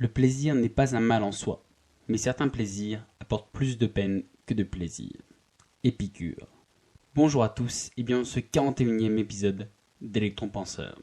Le plaisir n'est pas un mal en soi, mais certains plaisirs apportent plus de peine que de plaisir. Épicure. Bonjour à tous et bienvenue dans ce 41e épisode d'Electron Penseur.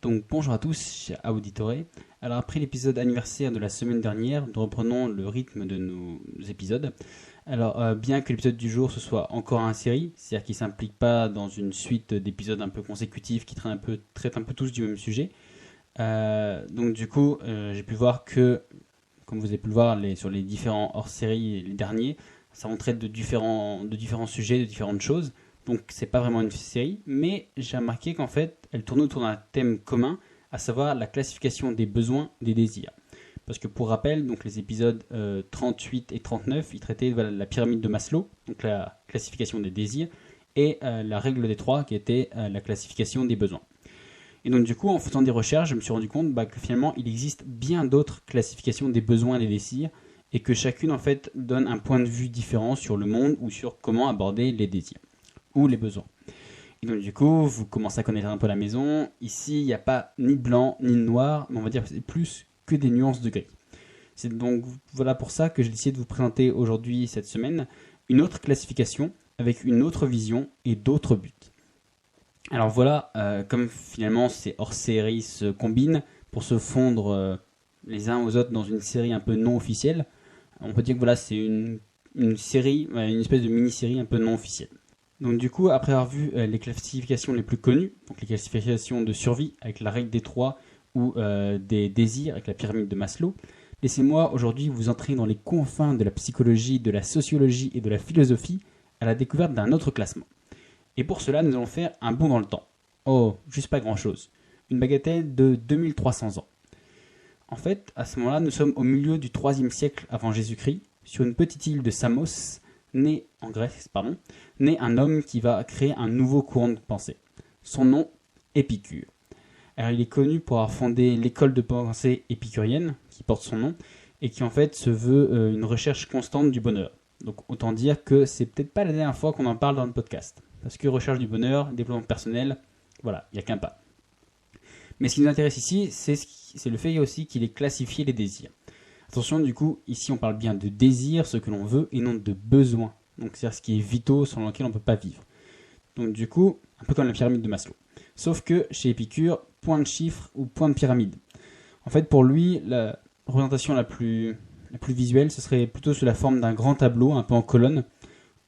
Donc bonjour à tous, chers auditeurs. Alors après l'épisode anniversaire de la semaine dernière, nous reprenons le rythme de nos épisodes. Alors bien que l'épisode du jour ce soit encore un série, c'est-à-dire qu'il ne s'implique pas dans une suite d'épisodes un peu consécutifs qui traitent un peu tous du même sujet. Donc du coup, j'ai pu voir que, comme vous avez pu le voir sur les différents hors-série, les derniers, ça en traite de différents sujets, de différentes choses. Donc c'est pas vraiment une série, mais j'ai remarqué qu'en fait elle tourne autour d'un thème commun, à savoir la classification des besoins, des désirs. Parce que pour rappel, donc les épisodes 38 et 39, ils traitaient la pyramide de Maslow, donc la classification des désirs, et la règle des trois qui était la classification des besoins. Et donc du coup, en faisant des recherches, je me suis rendu compte que finalement il existe bien d'autres classifications des besoins et des désirs, et que chacune en fait donne un point de vue différent sur le monde ou sur comment aborder les désirs ou les besoins. Et donc du coup, vous commencez à connaître un peu la maison. Ici, il n'y a pas ni de blanc ni de noir, mais on va dire que c'est plus que des nuances de gris. C'est donc voilà pour ça que j'ai décidé de vous présenter aujourd'hui, cette semaine, une autre classification avec une autre vision et d'autres buts. Alors voilà, comme finalement ces hors-séries se combinent pour se fondre les uns aux autres dans une série un peu non officielle, on peut dire que voilà, c'est une série, une espèce de mini-série un peu non officielle. Donc du coup, après avoir vu les classifications les plus connues, donc les classifications de survie avec la règle des trois ou des désirs avec la pyramide de Maslow, laissez-moi aujourd'hui vous entrer dans les confins de la psychologie, de la sociologie et de la philosophie à la découverte d'un autre classement. Et pour cela, nous allons faire un bond dans le temps. Oh, juste pas grand-chose. Une bagatelle de 2300 ans. En fait, à ce moment-là, nous sommes au milieu du 3e siècle avant Jésus-Christ, sur une petite île de Samos, en Grèce, naît un homme qui va créer un nouveau courant de pensée. Son nom, Épicure. Alors il est connu pour avoir fondé l'école de pensée épicurienne, qui porte son nom, et qui en fait se veut une recherche constante du bonheur. Donc autant dire que c'est peut-être pas la dernière fois qu'on en parle dans le podcast. Parce que recherche du bonheur, développement personnel, voilà, il n'y a qu'un pas. Mais ce qui nous intéresse ici, c'est le fait aussi qu'il ait classifié les désirs. Attention, du coup, ici on parle bien de désir, ce que l'on veut, et non de besoin. Donc c'est-à-dire ce qui est vitaux, sans lequel on ne peut pas vivre. Donc du coup, un peu comme la pyramide de Maslow. Sauf que chez Épicure, point de chiffre ou point de pyramide. En fait, pour lui, la représentation la plus visuelle, ce serait plutôt sous la forme d'un grand tableau, un peu en colonne,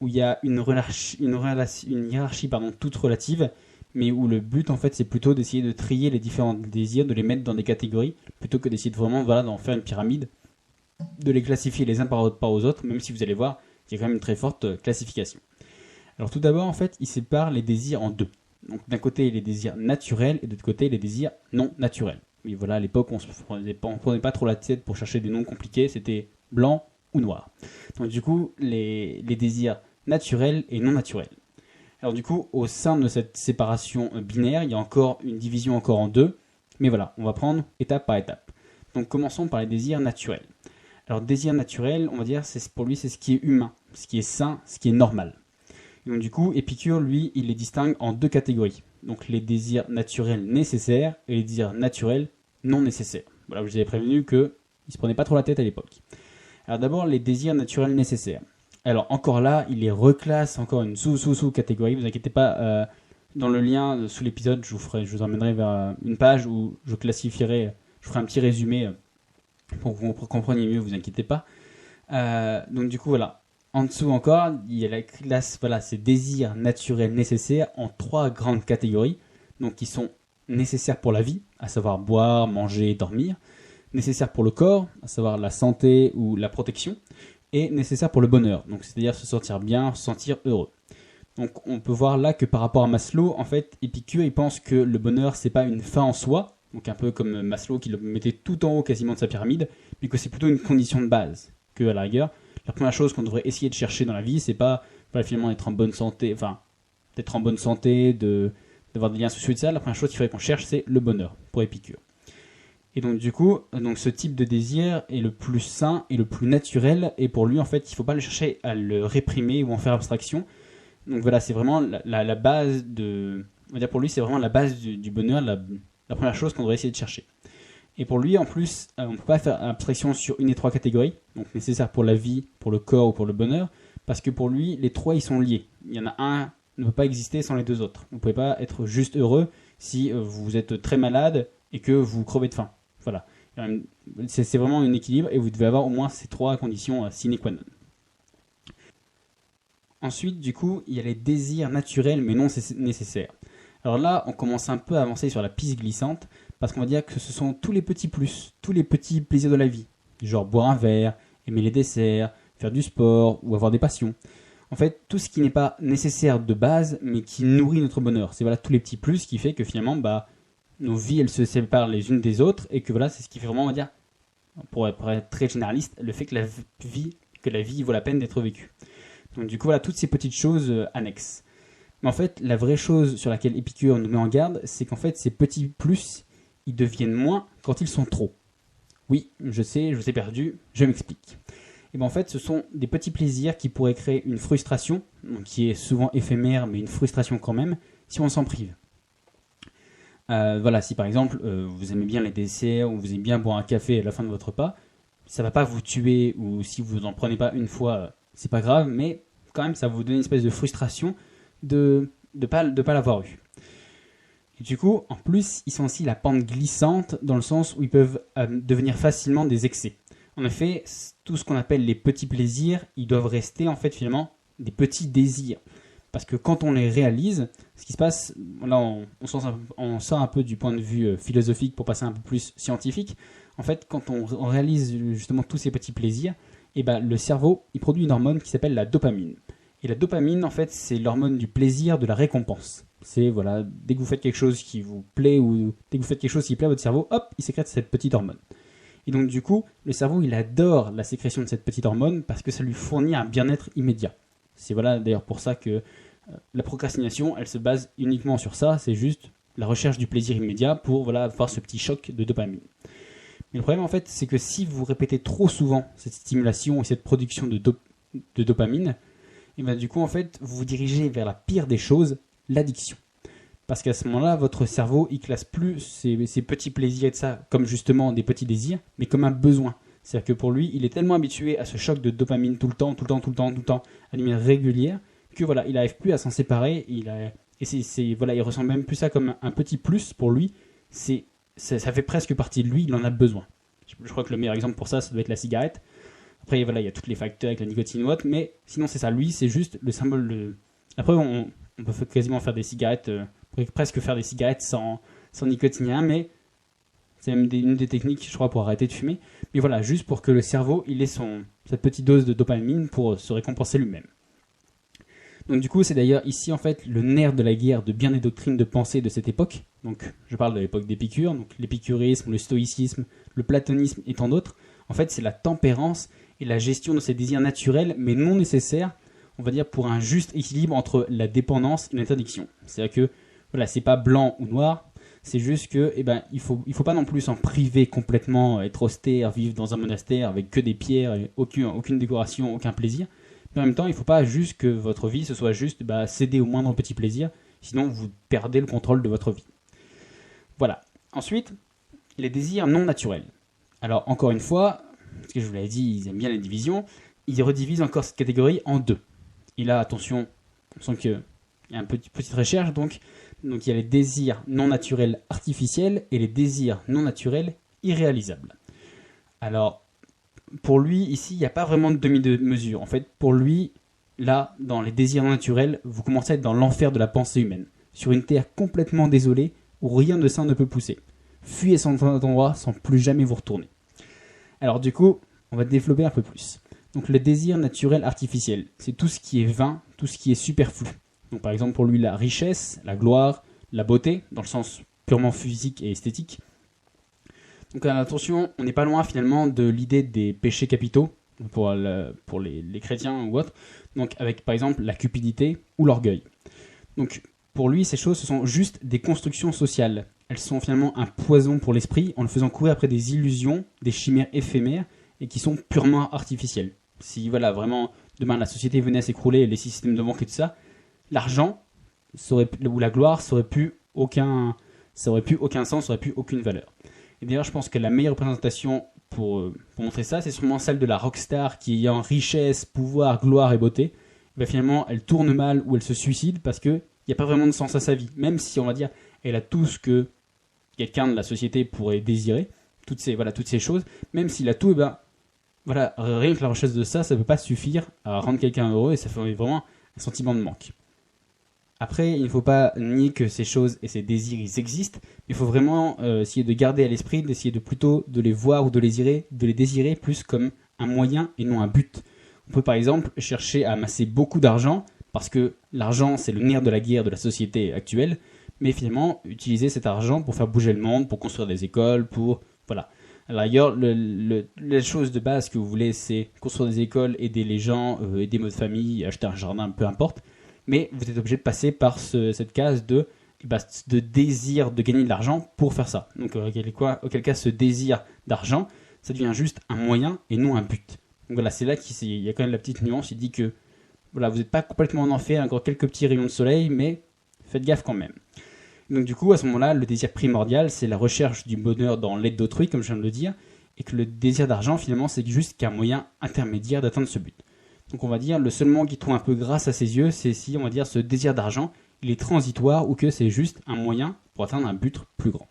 où il y a une hiérarchie toute relative, mais où le but en fait c'est plutôt d'essayer de trier les différents désirs, de les mettre dans des catégories, plutôt que d'essayer de vraiment d'en faire une pyramide, de les classifier les uns par rapport aux autres, même si vous allez voir qu'il y a quand même une très forte classification. Alors tout d'abord, en fait, il sépare les désirs en deux. Donc d'un côté les désirs naturels et de l'autre côté les désirs non naturels. Oui, voilà, à l'époque on ne prenait pas trop la tête pour chercher des noms compliqués, c'était blanc ou noir. Donc du coup, les désirs naturels et non naturels. Alors du coup, au sein de cette séparation binaire, il y a encore une division encore en deux, mais voilà, on va prendre étape par étape. Donc commençons par les désirs naturels. Alors désir naturel, on va dire, pour lui c'est ce qui est humain, ce qui est sain, ce qui est normal. Et donc du coup, Épicure, lui, il les distingue en deux catégories. Donc les désirs naturels nécessaires et les désirs naturels non nécessaires. Voilà, je vous avais prévenu qu'il ne se prenait pas trop la tête à l'époque. Alors d'abord, les désirs naturels nécessaires. Alors encore là, il les reclasse encore une sous-catégorie. Ne vous inquiétez pas, dans le lien sous l'épisode, je vous emmènerai vers une page où je ferai un petit résumé pour que vous compreniez mieux, vous inquiétez pas. Donc du coup voilà, en dessous encore, il y a la classe, voilà, ces désirs naturels nécessaires en trois grandes catégories, donc qui sont nécessaires pour la vie, à savoir boire, manger, dormir, nécessaires pour le corps, à savoir la santé ou la protection, et nécessaires pour le bonheur, donc c'est-à-dire se sentir bien, se sentir heureux. Donc on peut voir là que par rapport à Maslow, en fait, Épicure il pense que le bonheur c'est pas une fin en soi, donc un peu comme Maslow qui le mettait tout en haut quasiment de sa pyramide, mais que c'est plutôt une condition de base, que à la rigueur, la première chose qu'on devrait essayer de chercher dans la vie, c'est pas finalement d'être en bonne santé, d'avoir des liens sociaux et tout ça. La première chose qu'il faudrait qu'on cherche, c'est le bonheur, pour Épicure. Et donc du coup, ce type de désir est le plus sain et le plus naturel, et pour lui en fait, il ne faut pas le chercher à le réprimer ou en faire abstraction. Donc voilà, c'est vraiment la base de... On va dire pour lui, c'est vraiment la base du bonheur, la première chose qu'on devrait essayer de chercher. Et pour lui, en plus, on ne peut pas faire abstraction sur une des trois catégories, donc nécessaires pour la vie, pour le corps ou pour le bonheur, parce que pour lui, les trois, ils sont liés. Il y en a un ne peut pas exister sans les deux autres. Vous ne pouvez pas être juste heureux si vous êtes très malade et que vous crevez de faim. Voilà. C'est vraiment un équilibre et vous devez avoir au moins ces trois conditions sine qua non. Ensuite, du coup, il y a les désirs naturels mais non nécessaires. Alors là, on commence un peu à avancer sur la piste glissante parce qu'on va dire que ce sont tous les petits plus, tous les petits plaisirs de la vie. Genre boire un verre, aimer les desserts, faire du sport ou avoir des passions. En fait, tout ce qui n'est pas nécessaire de base mais qui nourrit notre bonheur. C'est voilà tous les petits plus qui fait que finalement, nos vies, elles se séparent les unes des autres et que voilà, c'est ce qui fait vraiment, on va dire, pour être très généraliste, le fait que la vie vaut la peine d'être vécue. Donc du coup, voilà, toutes ces petites choses annexes. Mais en fait, la vraie chose sur laquelle Épicure nous met en garde, c'est qu'en fait, ces petits plus, ils deviennent moins quand ils sont trop. Oui, je sais perdu, je m'explique. Et en fait, ce sont des petits plaisirs qui pourraient créer une frustration, donc qui est souvent éphémère, mais une frustration quand même, si on s'en prive. Voilà, si par exemple, vous aimez bien les desserts, ou vous aimez bien boire un café à la fin de votre repas, ça va pas vous tuer, ou si vous n'en prenez pas une fois, c'est pas grave, mais quand même, ça va vous donner une espèce de frustration de pas l'avoir eu. Et du coup, en plus, ils sont aussi la pente glissante dans le sens où ils peuvent devenir facilement des excès. En effet, tout ce qu'on appelle les petits plaisirs, ils doivent rester en fait finalement des petits désirs. Parce que quand on les réalise, ce qui se passe, là on sort un peu du point de vue philosophique pour passer un peu plus scientifique. En fait, quand on réalise justement tous ces petits plaisirs, le cerveau il produit une hormone qui s'appelle la dopamine. Et la dopamine, en fait, c'est l'hormone du plaisir, de la récompense. C'est, voilà, dès que vous faites quelque chose qui vous plaît ou dès que vous faites quelque chose qui plaît à votre cerveau, hop, il sécrète cette petite hormone. Et donc, du coup, le cerveau, il adore la sécrétion de cette petite hormone parce que ça lui fournit un bien-être immédiat. C'est voilà, d'ailleurs pour ça que la procrastination, elle se base uniquement sur ça. C'est juste la recherche du plaisir immédiat pour voilà, avoir ce petit choc de dopamine. Mais le problème, en fait, c'est que si vous répétez trop souvent cette stimulation et cette production de dopamine, et du coup, en fait, vous vous dirigez vers la pire des choses, l'addiction. Parce qu'à ce moment-là, votre cerveau, il classe plus ces petits plaisirs et de ça comme justement des petits désirs, mais comme un besoin. C'est-à-dire que pour lui, il est tellement habitué à ce choc de dopamine tout le temps, à lumière régulière, que voilà, il n'arrive plus à s'en séparer. Il ressent même plus ça comme un petit plus pour lui. Ça fait presque partie de lui, il en a besoin. Je crois que le meilleur exemple pour ça doit être la cigarette. Après, voilà, il y a tous les facteurs avec la nicotine ou autre, mais sinon, c'est ça. Lui, c'est juste le symbole de... Après, on peut quasiment faire des cigarettes, on pourrait presque faire des cigarettes sans nicotine, mais c'est même une des techniques, je crois, pour arrêter de fumer. Mais voilà, juste pour que le cerveau, il ait cette petite dose de dopamine pour se récompenser lui-même. Donc du coup, c'est d'ailleurs ici, en fait, le nerf de la guerre de bien des doctrines de pensée de cette époque. Donc, je parle de l'époque d'Épicure, donc l'épicurisme, le stoïcisme, le platonisme et tant d'autres. En fait, c'est la tempérance et la gestion de ces désirs naturels, mais non nécessaires, on va dire, pour un juste équilibre entre la dépendance et l'interdiction. C'est-à-dire que, voilà, c'est pas blanc ou noir, c'est juste que, il faut pas non plus s'en priver complètement, être austère, vivre dans un monastère avec que des pierres, et aucune décoration, aucun plaisir. Mais en même temps, il faut pas juste que votre vie, ce soit juste, céder au moindre petit plaisir, sinon vous perdez le contrôle de votre vie. Voilà. Ensuite, les désirs non naturels. Alors, encore une fois, parce que je vous l'avais dit, ils aiment bien les divisions, ils redivisent encore cette catégorie en deux. Et là, attention, on sent qu'il y a une petite recherche, donc il y a les désirs non naturels artificiels et les désirs non naturels irréalisables. Alors, pour lui, ici, il n'y a pas vraiment de demi-mesure. En fait, pour lui, là, dans les désirs non naturels, vous commencez à être dans l'enfer de la pensée humaine, sur une terre complètement désolée où rien de sain ne peut pousser. Fuyez cet endroit sans plus jamais vous retourner. Alors du coup, on va développer un peu plus. Donc le désir naturel artificiel, c'est tout ce qui est vain, tout ce qui est superflu. Donc par exemple pour lui la richesse, la gloire, la beauté, dans le sens purement physique et esthétique, Donc attention, on n'est pas loin finalement de l'idée des péchés capitaux pour les chrétiens ou autres. Donc avec par exemple la cupidité ou l'orgueil. Donc pour lui, ces choses, ce sont juste des constructions sociales. Elles sont finalement un poison pour l'esprit en le faisant courir après des illusions, des chimères éphémères et qui sont purement artificielles. Si voilà, vraiment, demain la société venait à s'écrouler, les systèmes de banque et tout ça, l'argent ou la gloire ça aurait plus aucun sens, ça aurait plus aucune valeur. Et d'ailleurs, je pense que la meilleure représentation pour montrer ça, c'est sûrement celle de la rockstar qui ayant richesse, pouvoir, gloire et beauté, ben finalement, elle tourne mal ou elle se suicide parce qu'il n'y a pas vraiment de sens à sa vie. Même si, on va dire, elle a tout ce que quelqu'un de la société pourrait désirer, toutes ces choses, même s'il a tout, ben, voilà, rien que la recherche de ça, ça ne peut pas suffire à rendre quelqu'un heureux et ça fait vraiment un sentiment de manque. Après, il ne faut pas nier que ces choses et ces désirs, ils existent, mais il faut vraiment essayer de garder à l'esprit, d'essayer de plutôt de les voir ou de les désirer plus comme un moyen et non un but. On peut par exemple chercher à amasser beaucoup d'argent, parce que l'argent c'est le nerf de la guerre de la société actuelle, mais finalement utiliser cet argent pour faire bouger le monde, pour construire des écoles, pour... Voilà. Alors d'ailleurs, la chose de base que vous voulez, c'est construire des écoles, aider les gens, aider votre famille, acheter un jardin, peu importe. Mais vous êtes obligé de passer par cette case de désir de gagner de l'argent pour faire ça. Donc auquel cas ce désir d'argent, ça devient juste un moyen et non un but. Donc voilà, c'est là qu'il y a quand même la petite nuance, il dit que voilà, vous n'êtes pas complètement en enfer, encore quelques petits rayons de soleil, mais faites gaffe quand même. Donc du coup, à ce moment-là, le désir primordial, c'est la recherche du bonheur dans l'aide d'autrui, comme je viens de le dire, et que le désir d'argent, finalement, c'est juste qu'un moyen intermédiaire d'atteindre ce but. Donc on va dire, le seul moment qui trouve un peu grâce à ses yeux, c'est si, on va dire, ce désir d'argent, il est transitoire ou que c'est juste un moyen pour atteindre un but plus grand.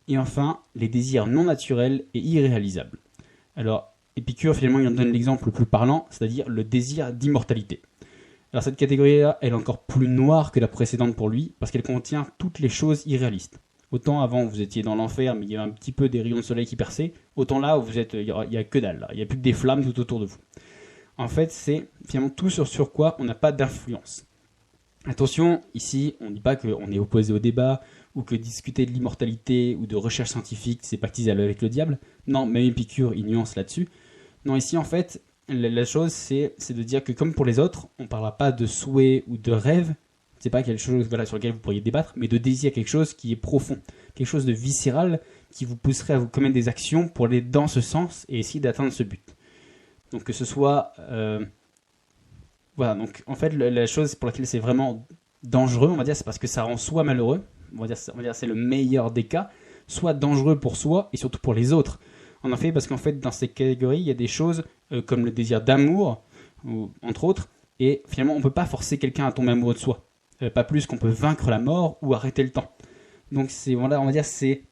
Et enfin, les désirs non naturels et irréalisables. Alors, Épicure, finalement, il en donne l'exemple le plus parlant, c'est-à-dire le désir d'immortalité. Alors cette catégorie-là, elle est encore plus noire que la précédente pour lui, parce qu'elle contient toutes les choses irréalistes. Autant avant, vous étiez dans l'enfer, mais il y avait un petit peu des rayons de soleil qui perçaient, autant là, il n'y a que dalle, là. Il n'y a plus que des flammes tout autour de vous. En fait, c'est finalement tout sur quoi on n'a pas d'influence. Attention, ici, on ne dit pas qu'on est opposé au débat, ou que discuter de l'immortalité ou de recherche scientifique, c'est pactiser avec le diable. Non, même Épicure, il nuance là-dessus. Non, ici, en fait, la chose, c'est de dire que comme pour les autres, on ne parlera pas de souhait ou de rêve, c'est pas quelque chose sur lequel vous pourriez débattre, mais de désir, quelque chose qui est profond, quelque chose de viscéral qui vous pousserait à vous commettre des actions pour aller dans ce sens et essayer d'atteindre ce but. Donc que ce soit... voilà, donc en fait la chose pour laquelle c'est vraiment dangereux, on va dire, c'est parce que ça rend soi malheureux, on va dire c'est le meilleur des cas, soit dangereux pour soi et surtout pour les autres. En effet, parce qu'en fait dans ces catégories, il y a des choses comme le désir d'amour, entre autres, et finalement on ne peut pas forcer quelqu'un à tomber amoureux de soi. Pas plus qu'on peut vaincre la mort ou arrêter le temps. Donc on va dire c'est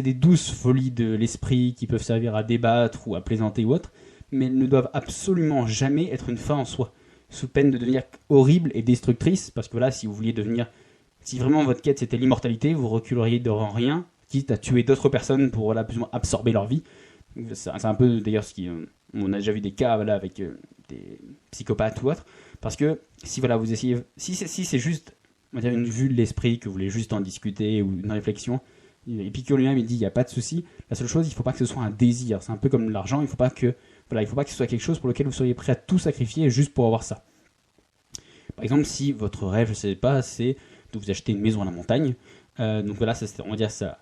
des douces folies de l'esprit qui peuvent servir à débattre ou à plaisanter ou autre, mais elles ne doivent absolument jamais être une fin en soi, sous peine de devenir horrible et destructrice, parce que voilà, si vraiment votre quête c'était l'immortalité, vous reculeriez devant rien, quitte à tuer d'autres personnes pour plus ou moins absorber leur vie. C'est un peu d'ailleurs ce qui... on a déjà vu des cas avec des psychopathes ou autres, parce que si vous essayez... Si c'est juste, on va dire, une vue de l'esprit, que vous voulez juste en discuter, ou une réflexion, Épicure lui-même il dit il n'y a pas de souci, la seule chose il ne faut pas que ce soit un désir, c'est un peu comme l'argent, il ne faut pas que ce soit quelque chose pour lequel vous seriez prêt à tout sacrifier juste pour avoir ça. Par exemple, si votre rêve, je ne sais pas, c'est de vous acheter une maison à la montagne, donc voilà, on va dire ça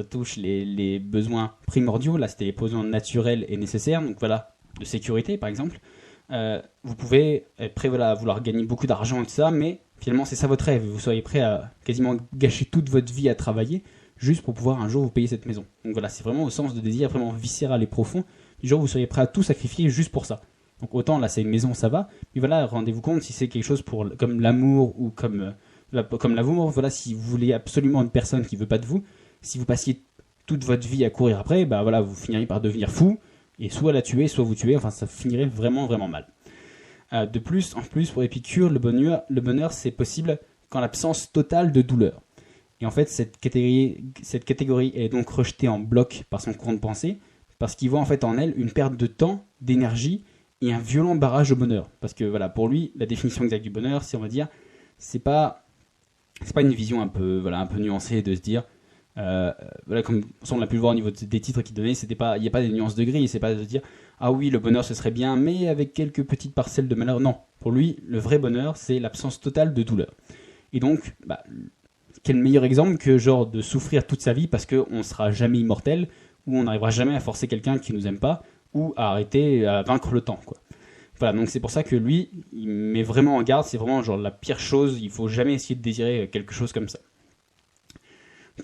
touche les besoins primordiaux, là c'était les besoins naturels et nécessaires, donc voilà, de sécurité par exemple. Vous pouvez être prêt à vouloir gagner beaucoup d'argent et tout ça, mais finalement c'est ça votre rêve, vous seriez prêt à quasiment gâcher toute votre vie à travailler juste pour pouvoir un jour vous payer cette maison. Donc voilà, c'est vraiment au sens de désir vraiment viscéral et profond, du genre où vous seriez prêt à tout sacrifier juste pour ça. Donc autant là c'est une maison, ça va, mais voilà, rendez-vous compte si c'est quelque chose comme l'amour ou comme l'amour, voilà, si vous voulez absolument une personne qui veut pas de vous, si vous passiez toute votre vie à courir après, bah voilà, vous finiriez par devenir fou et soit la tuer, soit vous tuer, enfin ça finirait vraiment vraiment mal. En plus pour Épicure, le bonheur c'est possible qu'en l'absence totale de douleur. Et en fait, cette catégorie est donc rejetée en bloc par son courant de pensée, parce qu'il voit en fait en elle une perte de temps, d'énergie et un violent barrage au bonheur. Parce que voilà, pour lui, la définition exacte du bonheur, c'est, on va dire, c'est pas une vision un peu nuancée de se dire Voilà, comme on l'a pu le voir au niveau des titres qu'il donnait, il n'y a pas des nuances de gris, c'est pas de dire ah oui, le bonheur ce serait bien, mais avec quelques petites parcelles de malheur. Non, pour lui, le vrai bonheur, c'est l'absence totale de douleur. Et donc, quel meilleur exemple que genre de souffrir toute sa vie parce qu'on sera jamais immortel, ou on n'arrivera jamais à forcer quelqu'un qui nous aime pas, ou à arrêter, à vaincre le temps, quoi. Voilà, donc c'est pour ça que lui, il met vraiment en garde, c'est vraiment genre la pire chose, il faut jamais essayer de désirer quelque chose comme ça.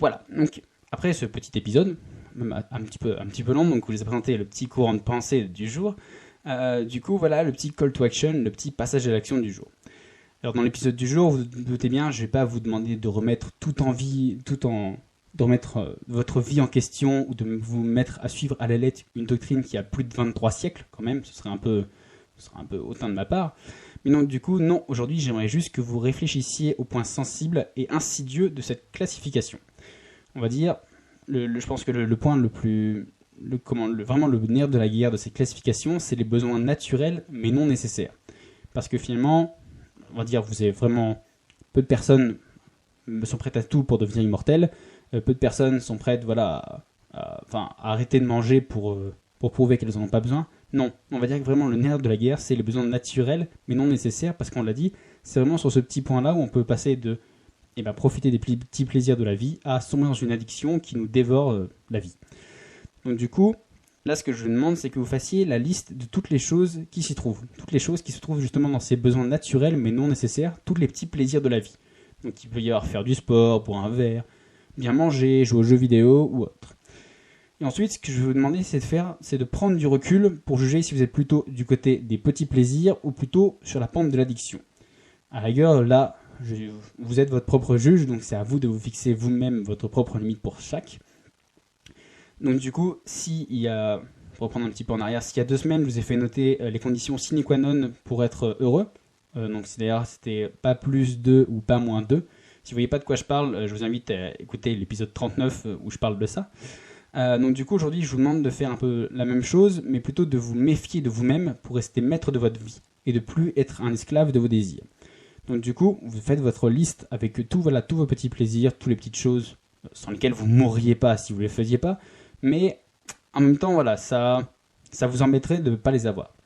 Voilà, donc après ce petit épisode, même un petit peu long, donc où je vous ai présenté le petit courant de pensée du jour, du coup voilà le petit call to action, le petit passage à l'action du jour. Alors dans l'épisode du jour, vous vous doutez bien, je vais pas vous demander de remettre de remettre votre vie en question ou de vous mettre à suivre à la lettre une doctrine qui a plus de 23 siècles quand même, ce serait un peu hautain de ma part. Mais non, du coup, non, aujourd'hui j'aimerais juste que vous réfléchissiez aux points sensibles et insidieux de cette classification. On va dire, je pense que le point vraiment le nerf de la guerre de cette classification, c'est les besoins naturels mais non nécessaires. Parce que finalement, on va dire, vous avez vraiment peu de personnes sont prêtes à tout pour devenir immortelles. Peu de personnes sont prêtes, voilà, à arrêter de manger pour prouver qu'elles n'en ont pas besoin. Non, on va dire que vraiment le nerf de la guerre, c'est les besoins naturels mais non nécessaires, parce qu'on l'a dit, c'est vraiment sur ce petit point-là où on peut passer de profiter des petits plaisirs de la vie à sombrer dans une addiction qui nous dévore la vie. Donc du coup, là ce que je vous demande, c'est que vous fassiez la liste de toutes les choses qui s'y trouvent. Toutes les choses qui se trouvent justement dans ces besoins naturels mais non nécessaires, tous les petits plaisirs de la vie. Donc il peut y avoir faire du sport, boire un verre, bien manger, jouer aux jeux vidéo ou autre. Et ensuite, ce que je vais vous demander, c'est de prendre du recul pour juger si vous êtes plutôt du côté des petits plaisirs ou plutôt sur la pente de l'addiction. À la rigueur, là, vous êtes votre propre juge, donc c'est à vous de vous fixer vous-même votre propre limite pour chaque. Donc du coup, pour reprendre un petit peu en arrière, s'il y a 2 semaines, je vous ai fait noter les conditions sine qua non pour être heureux, donc c'était pas plus 2 ou pas moins 2. Si vous voyez pas de quoi je parle, je vous invite à écouter l'épisode 39 où je parle de ça. Donc du coup aujourd'hui je vous demande de faire un peu la même chose, mais plutôt de vous méfier de vous-même pour rester maître de votre vie et de plus être un esclave de vos désirs. Donc du coup vous faites votre liste avec tous vos petits plaisirs, toutes les petites choses sans lesquelles vous mourriez pas si vous les faisiez pas, mais en même temps voilà ça vous embêterait de ne pas les avoir.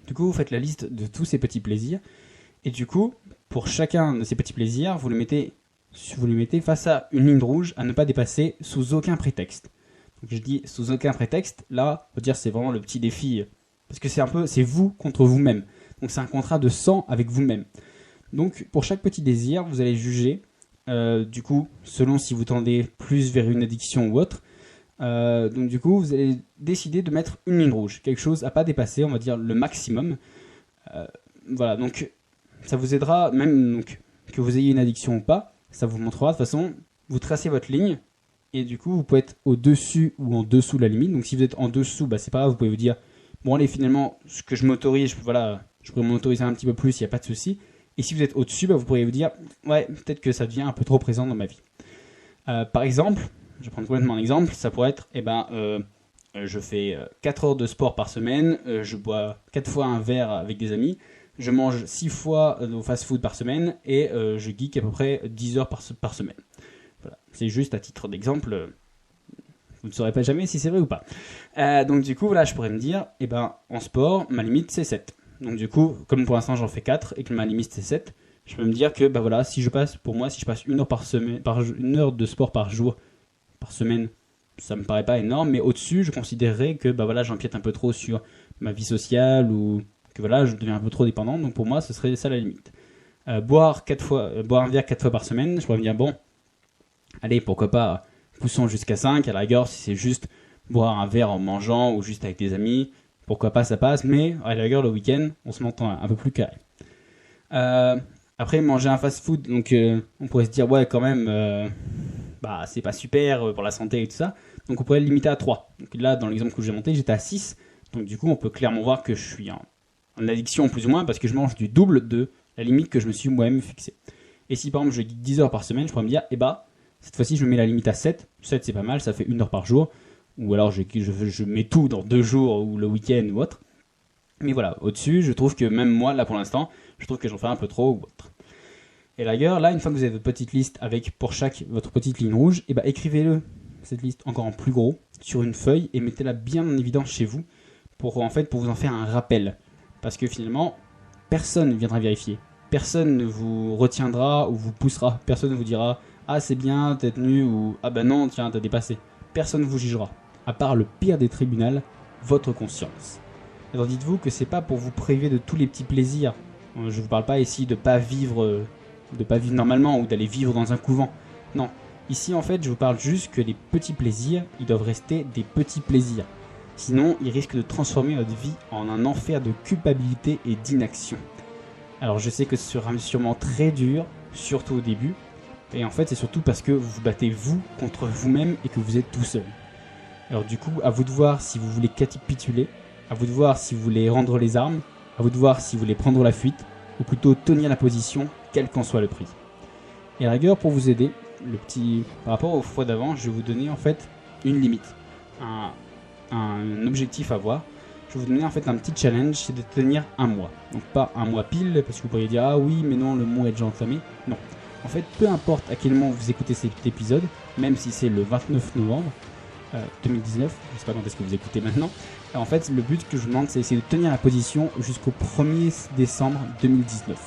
Du coup vous faites la liste de tous ces petits plaisirs et du coup pour chacun de ces petits plaisirs vous les mettez face à une ligne rouge à ne pas dépasser sous aucun prétexte. Donc je dis sous aucun prétexte, là, on peut dire c'est vraiment le petit défi, parce que c'est vous contre vous-même. Donc c'est un contrat de sang avec vous-même. Donc pour chaque petit désir, vous allez juger, du coup, selon si vous tendez plus vers une addiction ou autre. Donc du coup, vous allez décider de mettre une ligne rouge, quelque chose à pas dépasser, on va dire le maximum. Voilà, donc ça vous aidera, même donc, que vous ayez une addiction ou pas, ça vous montrera de toute façon, vous tracez votre ligne, et du coup vous pouvez être au-dessus ou en dessous de la limite. Donc si vous êtes en dessous, c'est pas grave, vous pouvez vous dire bon allez finalement ce que je m'autorise, je pourrais m'autoriser un petit peu plus, il n'y a pas de souci. Et si vous êtes au-dessus, vous pourriez vous dire ouais peut-être que ça devient un peu trop présent dans ma vie. Par exemple, je vais prendre complètement un exemple, ça pourrait être je fais 4 heures de sport par semaine, je bois 4 fois un verre avec des amis, je mange 6 fois au fast-food par semaine et je geek à peu près 10 heures par semaine. Voilà. C'est juste à titre d'exemple, vous ne saurez pas jamais si c'est vrai ou pas. Donc du coup, voilà, je pourrais me dire, en sport, ma limite c'est 7. Donc du coup, comme pour l'instant j'en fais 4 et que ma limite c'est 7, je peux me dire que si je passe 1 heure une heure de sport par jour, par semaine, ça me paraît pas énorme, mais au-dessus, je considérerais que j'empiète un peu trop sur ma vie sociale ou que je deviens un peu trop dépendant. Donc pour moi, ce serait ça la limite. Boire un verre 4 fois par semaine, je pourrais me dire bon, allez, pourquoi pas, poussons jusqu'à 5, à la rigueur, si c'est juste boire un verre en mangeant ou juste avec des amis, pourquoi pas, ça passe, mais à la rigueur, le week-end, on se monte un peu plus carré. Après, manger un fast-food, donc on pourrait se dire, ouais, quand même, c'est pas super pour la santé et tout ça, donc on pourrait le limiter à 3. Donc là, dans l'exemple que j'ai monté, j'étais à 6, donc du coup, on peut clairement voir que je suis en addiction plus ou moins, parce que je mange du double de la limite que je me suis moi-même fixée. Et si par exemple je geek 10 heures par semaine, je pourrais me dire, cette fois-ci je me mets la limite à 7. 7 c'est pas mal, ça fait 1 heure par jour. Ou alors je mets tout dans 2 jours ou le week-end ou autre. Mais voilà, au-dessus, je trouve que même moi, là pour l'instant, je trouve que j'en fais un peu trop ou autre. Et à la rigueur, là, une fois que vous avez votre petite liste avec pour chaque votre petite ligne rouge, et écrivez-le, cette liste encore en plus gros, sur une feuille et mettez-la bien en évidence chez vous pour vous en faire un rappel. Parce que finalement, personne ne viendra vérifier. Personne ne vous retiendra ou vous poussera. Personne ne vous dira « Ah, c'est bien, t'es tenu » ou « Ah bah non, tiens, t'as dépassé ». Personne ne vous jugera. À part le pire des tribunaux, votre conscience. Alors dites-vous que c'est pas pour vous priver de tous les petits plaisirs. Je vous parle pas ici de pas vivre normalement ou d'aller vivre dans un couvent. Non. Ici, en fait, je vous parle juste que les petits plaisirs, ils doivent rester des petits plaisirs. Sinon, ils risquent de transformer votre vie en un enfer de culpabilité et d'inaction. Alors, je sais que ce sera sûrement très dur, surtout au début. Et en fait, c'est surtout parce que vous vous battez vous contre vous-même et que vous êtes tout seul. Alors du coup, à vous de voir si vous voulez capituler, à vous de voir si vous voulez rendre les armes, à vous de voir si vous voulez prendre la fuite, ou plutôt tenir la position, quel qu'en soit le prix. Et à la rigueur, pour vous aider, par rapport aux fois d'avant, je vais vous donner en fait une limite, un objectif à voir. Je vais vous donner en fait un petit challenge, c'est de tenir un mois. Donc pas un mois pile, parce que vous pourriez dire ah oui, mais non, le mois est déjà entamé. Non. En fait, peu importe à quel moment vous écoutez cet épisode, même si c'est le 29 novembre 2019, je ne sais pas quand est-ce que vous écoutez maintenant. En fait, le but que je vous demande, c'est essayer de tenir la position jusqu'au 1er décembre 2019.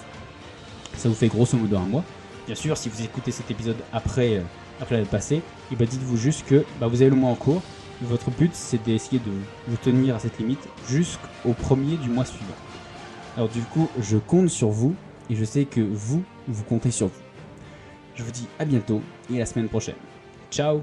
Ça vous fait grosso modo un mois. Bien sûr, si vous écoutez cet épisode après l'année passée, et dites-vous juste que vous avez le mois en cours. Votre but, c'est d'essayer de vous tenir à cette limite jusqu'au 1er du mois suivant. Alors du coup, je compte sur vous et je sais que vous comptez sur vous. Je vous dis à bientôt et à la semaine prochaine. Ciao!